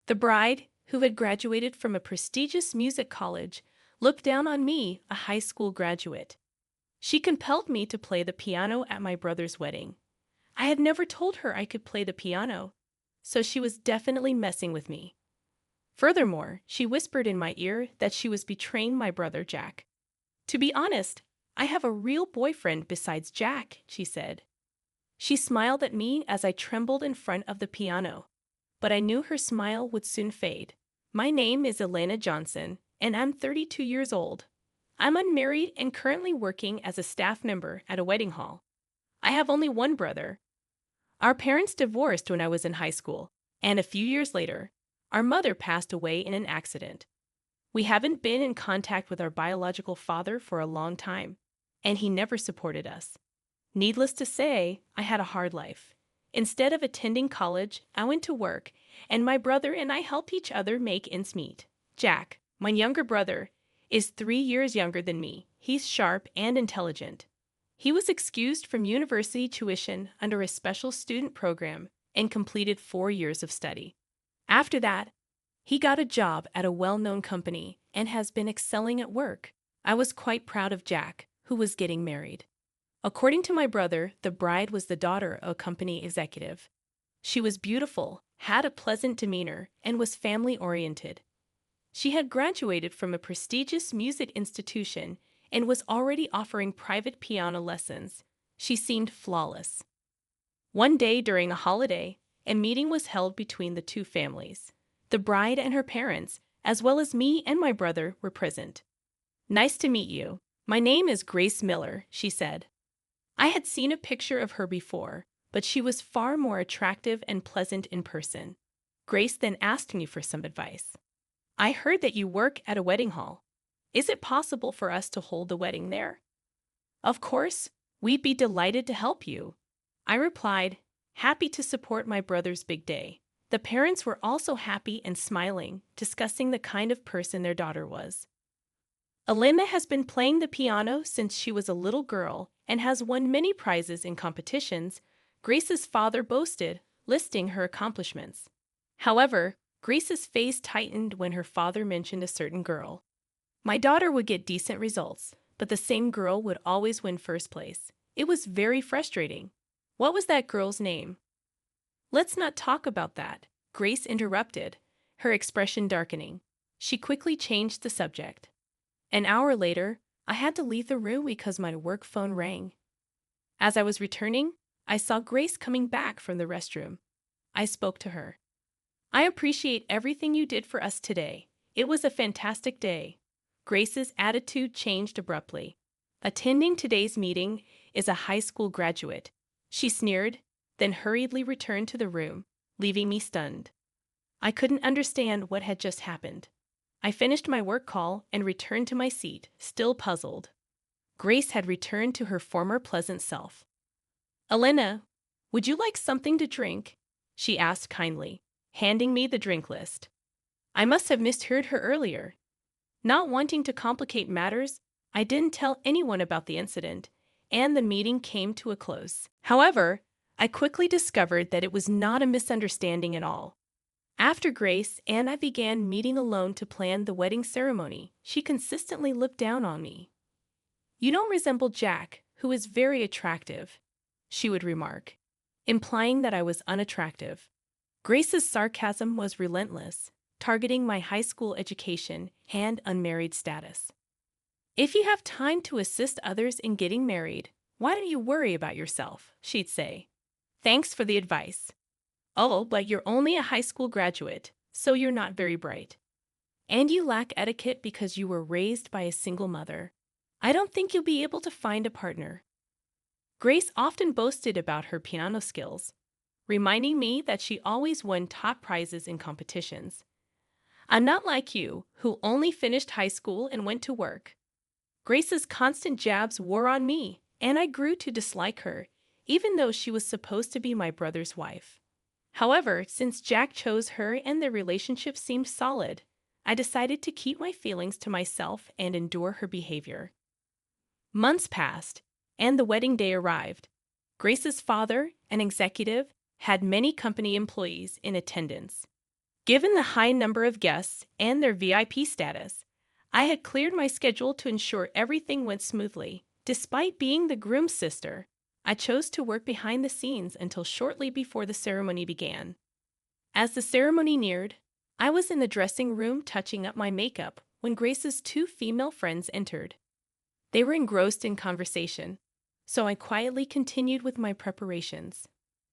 The bride, who had graduated from a prestigious music college, looked down on me, a high school graduate. She compelled me to play the piano at my brother's wedding. I had never told her I could play the piano, so she was definitely messing with me. Furthermore, she whispered in my ear that she was betraying my brother Jack. To be honest, I have a real boyfriend besides Jack, she said. She smiled at me as I trembled in front of the piano, but I knew her smile would soon fade. My name is Elena Johnson, and I'm 32 years old. I'm unmarried and currently working as a staff member at a wedding hall. I have only one brother. Our parents divorced when I was in high school, and a few years later, our mother passed away in an accident. We haven't been in contact with our biological father for a long time, and he never supported us. Needless to say, I had a hard life. Instead of attending college, I went to work, and my brother and I help each other make ends meet. Jack, my younger brother, is 3 years younger than me. He's sharp and intelligent. He was excused from university tuition under a special student program and completed 4 years of study. After that, he got a job at a well-known company and has been excelling at work. I was quite proud of Jack, who was getting married. According to my brother, the bride was the daughter of a company executive. She was beautiful, had a pleasant demeanor, and was family-oriented. She had graduated from a prestigious music institution and was already offering private piano lessons. She seemed flawless. One day during a holiday, a meeting was held between the two families. The bride and her parents, as well as me and my brother, were present. "Nice to meet you. My name is Grace Miller," she said. I had seen a picture of her before, but she was far more attractive and pleasant in person. Grace then asked me for some advice. "I heard that you work at a wedding hall. Is it possible for us to hold the wedding there?" "Of course, we'd be delighted to help you," I replied, happy to support my brother's big day. The parents were also happy and smiling, discussing the kind of person their daughter was. Alumna has been playing the piano since she was a little girl and has won many prizes in competitions, Grace's father boasted, listing her accomplishments. However, Grace's face tightened when her father mentioned a certain girl. My daughter would get decent results, but the same girl would always win first place. It was very frustrating. What was that girl's name? "Let's not talk about that," Grace interrupted, her expression darkening. She quickly changed the subject. An hour later, I had to leave the room because my work phone rang. As I was returning, I saw Grace coming back from the restroom. I spoke to her. "I appreciate everything you did for us today. It was a fantastic day." Grace's attitude changed abruptly. "Attending today's meeting is a high school graduate," she sneered, then hurriedly returned to the room, leaving me stunned. I couldn't understand what had just happened. I finished my work call and returned to my seat, still puzzled. Grace had returned to her former pleasant self. "Elena, would you like something to drink?" she asked kindly, handing me the drink list. I must have misheard her earlier. Not wanting to complicate matters, I didn't tell anyone about the incident, and the meeting came to a close. However, I quickly discovered that it was not a misunderstanding at all. After Grace and I began meeting alone to plan the wedding ceremony, she consistently looked down on me. "You don't resemble Jack, who is very attractive," she would remark, implying that I was unattractive. Grace's sarcasm was relentless, targeting my high school education and unmarried status. "If you have time to assist others in getting married, why don't you worry about yourself?" she'd say. "Thanks for the advice. Oh, but you're only a high school graduate, so you're not very bright. And you lack etiquette because you were raised by a single mother. I don't think you'll be able to find a partner." Grace often boasted about her piano skills, reminding me that she always won top prizes in competitions. "I'm not like you, who only finished high school and went to work." Grace's constant jabs wore on me, and I grew to dislike her, even though she was supposed to be my brother's wife. However, since Jack chose her and their relationship seemed solid, I decided to keep my feelings to myself and endure her behavior. Months passed, and the wedding day arrived. Grace's father, an executive, had many company employees in attendance. Given the high number of guests and their VIP status, I had cleared my schedule to ensure everything went smoothly. Despite being the groom's sister, I chose to work behind the scenes until shortly before the ceremony began. As the ceremony neared, I was in the dressing room touching up my makeup when Grace's two female friends entered. They were engrossed in conversation, so I quietly continued with my preparations.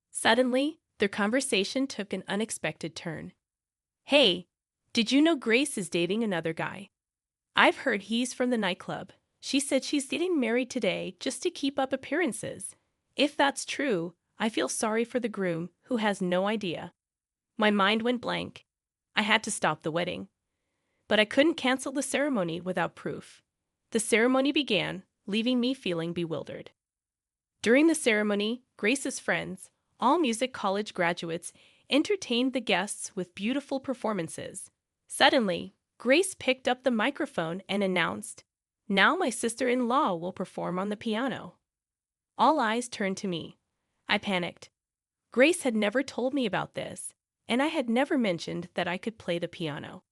Suddenly, their conversation took an unexpected turn. "Hey, did you know Grace is dating another guy? I've heard he's from the nightclub. She said she's getting married today just to keep up appearances. If that's true, I feel sorry for the groom who has no idea." My mind went blank. I had to stop the wedding. But I couldn't cancel the ceremony without proof. The ceremony began, leaving me feeling bewildered. During the ceremony, Grace's friends, all music college graduates, entertained the guests with beautiful performances. Suddenly, Grace picked up the microphone and announced, "Now my sister-in-law will perform on the piano." All eyes turned to me. I panicked. Grace had never told me about this, and I had never mentioned that I could play the piano.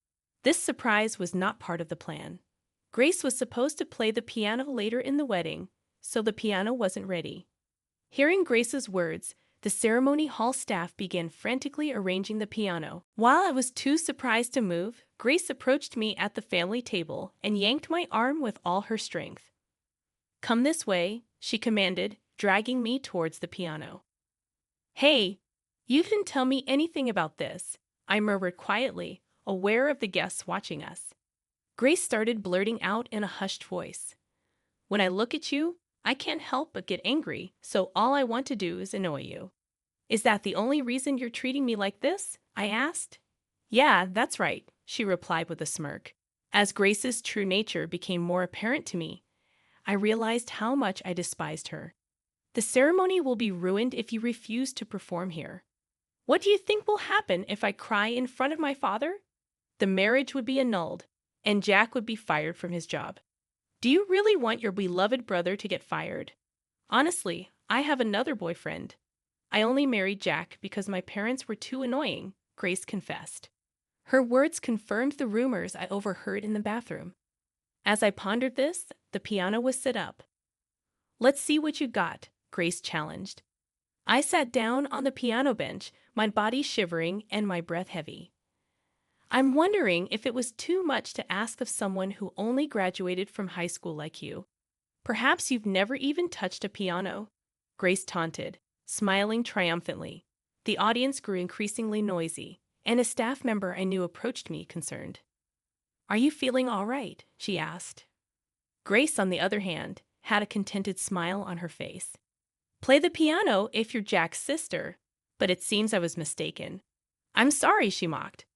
This surprise was not part of the plan. Grace was supposed to play the piano later in the wedding, so the piano wasn't ready. Hearing Grace's words, the ceremony hall staff began frantically arranging the piano. While I was too surprised to move, Grace approached me at the family table and yanked my arm with all her strength. "Come this way," she commanded, dragging me towards the piano. "Hey, you didn't tell me anything about this," I murmured quietly, aware of the guests watching us. Grace started blurting out in a hushed voice, "When I look at you, I can't help but get angry, so all I want to do is annoy you." "Is that the only reason you're treating me like this?" I asked. "Yeah, that's right," she replied with a smirk. As Grace's true nature became more apparent to me, I realized how much I despised her. "The ceremony will be ruined if you refuse to perform here. What do you think will happen if I cry in front of my father? The marriage would be annulled, and Jack would be fired from his job. Do you really want your beloved brother to get fired? Honestly, I have another boyfriend. I only married Jack because my parents were too annoying," Grace confessed. Her words confirmed the rumors I overheard in the bathroom. As I pondered this, the piano was set up. "Let's see what you got," Grace challenged. I sat down on the piano bench, my body shivering and my breath heavy. "I'm wondering if it was too much to ask of someone who only graduated from high school like you. Perhaps you've never even touched a piano," Grace taunted, smiling triumphantly. The audience grew increasingly noisy, and a staff member I knew approached me, concerned. "Are you feeling all right?" she asked. Grace, on the other hand, had a contented smile on her face. "Play the piano if you're Jack's sister," but it seems I was mistaken. "I'm sorry," she mocked.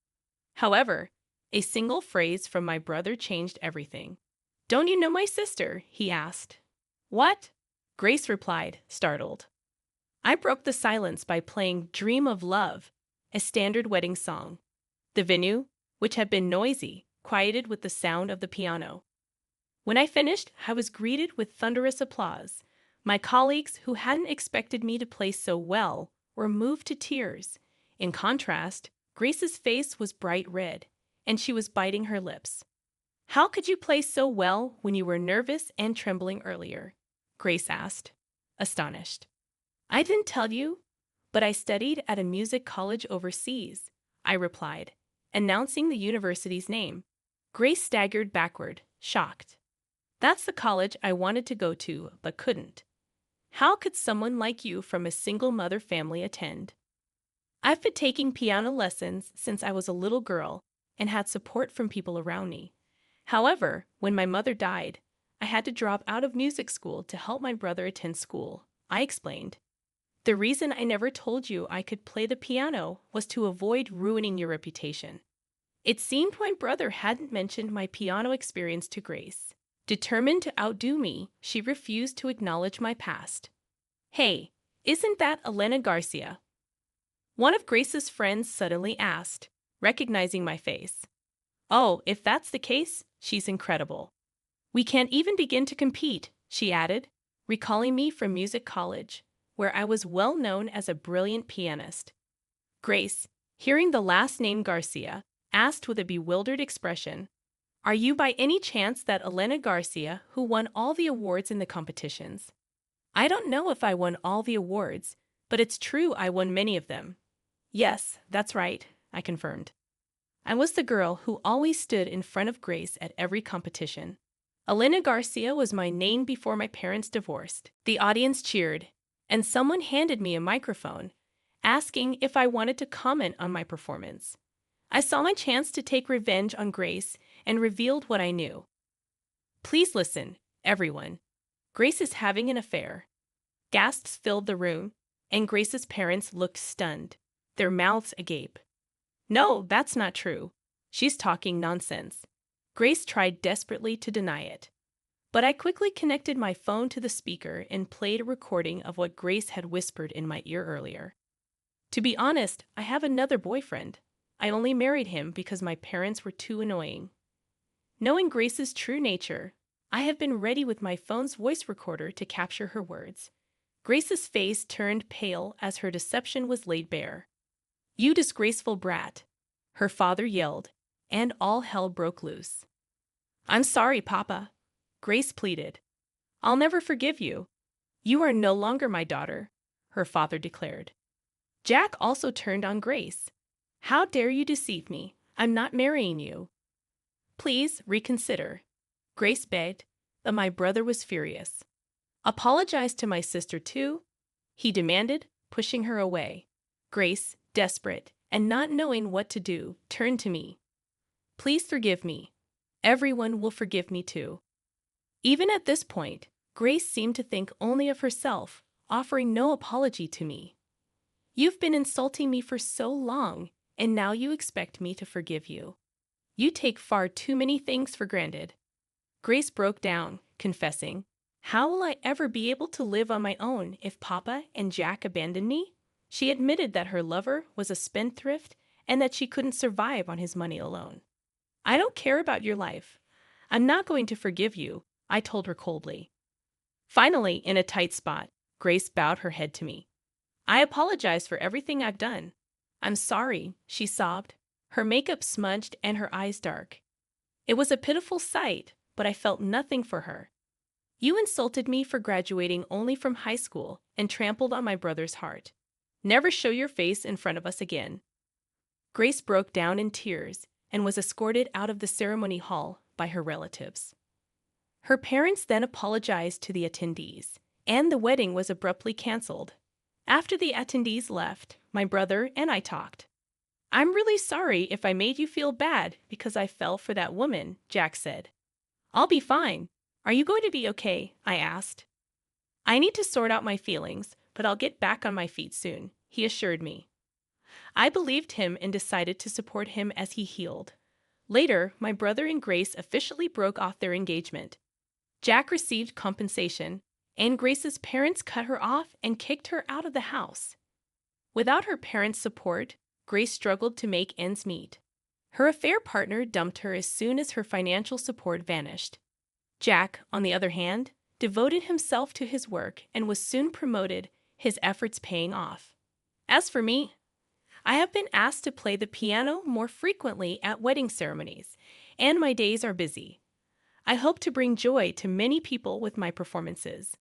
However, a single phrase from my brother changed everything. "Don't you know my sister?" he asked. "What?" Grace replied, startled. I broke the silence by playing "Dream of Love," a standard wedding song. The venue, which had been noisy, quieted with the sound of the piano. When I finished, I was greeted with thunderous applause. My colleagues, who hadn't expected me to play so well, were moved to tears. In contrast, Grace's face was bright red, and she was biting her lips. "How could you play so well when you were nervous and trembling earlier?" Grace asked, astonished. "I didn't tell you, but I studied at a music college overseas," I replied, announcing the university's name. Grace staggered backward, shocked. "That's the college I wanted to go to, but couldn't. How could someone like you from a single-mother family attend?" "I've been taking piano lessons since I was a little girl and had support from people around me. However, when my mother died, I had to drop out of music school to help my brother attend school," I explained. "The reason I never told you I could play the piano was to avoid ruining your reputation." It seemed my brother hadn't mentioned my piano experience to Grace. Determined to outdo me, she refused to acknowledge my past. "Hey, isn't that Elena Garcia?" one of Grace's friends suddenly asked, recognizing my face. "Oh, if that's the case, she's incredible. We can't even begin to compete," she added, recalling me from music college, where I was well known as a brilliant pianist. "Grace, Hearing the last name Garcia, asked with a bewildered expression, "Are you by any chance that Elena Garcia who won all the awards in the competitions?" "I don't know if I won all the awards, but it's true I won many of them." "Yes, that's right," I confirmed. I was the girl who always stood in front of Grace at every competition. Elena Garcia was my name before my parents divorced. The audience cheered, and someone handed me a microphone, asking if I wanted to comment on my performance. I saw my chance to take revenge on Grace and revealed what I knew. "Please listen, everyone. Grace is having an affair." Gasps filled the room, and Grace's parents looked stunned, their mouths agape. "No, that's not true. She's talking nonsense." Grace tried desperately to deny it. But I quickly connected my phone to the speaker and played a recording of what Grace had whispered in my ear earlier. "To be honest, I have another boyfriend. I only married him because my parents were too annoying." Knowing Grace's true nature, I have been ready with my phone's voice recorder to capture her words. Grace's face turned pale as her deception was laid bare. "You disgraceful brat," her father yelled, and all hell broke loose. "I'm sorry, Papa," Grace pleaded. "I'll never forgive you. You are no longer my daughter," her father declared. Jack also turned on Grace. "How dare you deceive me? I'm not marrying you." "Please reconsider," Grace begged, but my brother was furious. "Apologize to my sister too," he demanded, pushing her away. Grace, desperate and not knowing what to do, turned to me. "Please forgive me. Everyone will forgive me too." Even at this point, Grace seemed to think only of herself, offering no apology to me. "You've been insulting me for so long, and now you expect me to forgive you. You take far too many things for granted." Grace broke down, confessing, "How will I ever be able to live on my own if Papa and Jack abandon me?" She admitted that her lover was a spendthrift and that she couldn't survive on his money alone. "I don't care about your life. I'm not going to forgive you," I told her coldly. Finally, in a tight spot, Grace bowed her head to me. "I apologize for everything I've done. I'm sorry," she sobbed, her makeup smudged and her eyes dark. It was a pitiful sight, but I felt nothing for her. "You insulted me for graduating only from high school and trampled on my brother's heart. Never show your face in front of us again." Grace broke down in tears and was escorted out of the ceremony hall by her relatives. Her parents then apologized to the attendees, and the wedding was abruptly canceled. After the attendees left, my brother and I talked. "I'm really sorry if I made you feel bad because I fell for that woman," Jack said. "I'll be fine. Are you going to be okay?" I asked. "I need to sort out my feelings, but I'll get back on my feet soon," he assured me. I believed him and decided to support him as he healed. Later, my brother and Grace officially broke off their engagement. Jack received compensation, and Grace's parents cut her off and kicked her out of the house. Without her parents' support, Grace struggled to make ends meet. Her affair partner dumped her as soon as her financial support vanished. Jack, on the other hand, devoted himself to his work and was soon promoted, his efforts paying off. As for me, I have been asked to play the piano more frequently at wedding ceremonies, and my days are busy. I hope to bring joy to many people with my performances.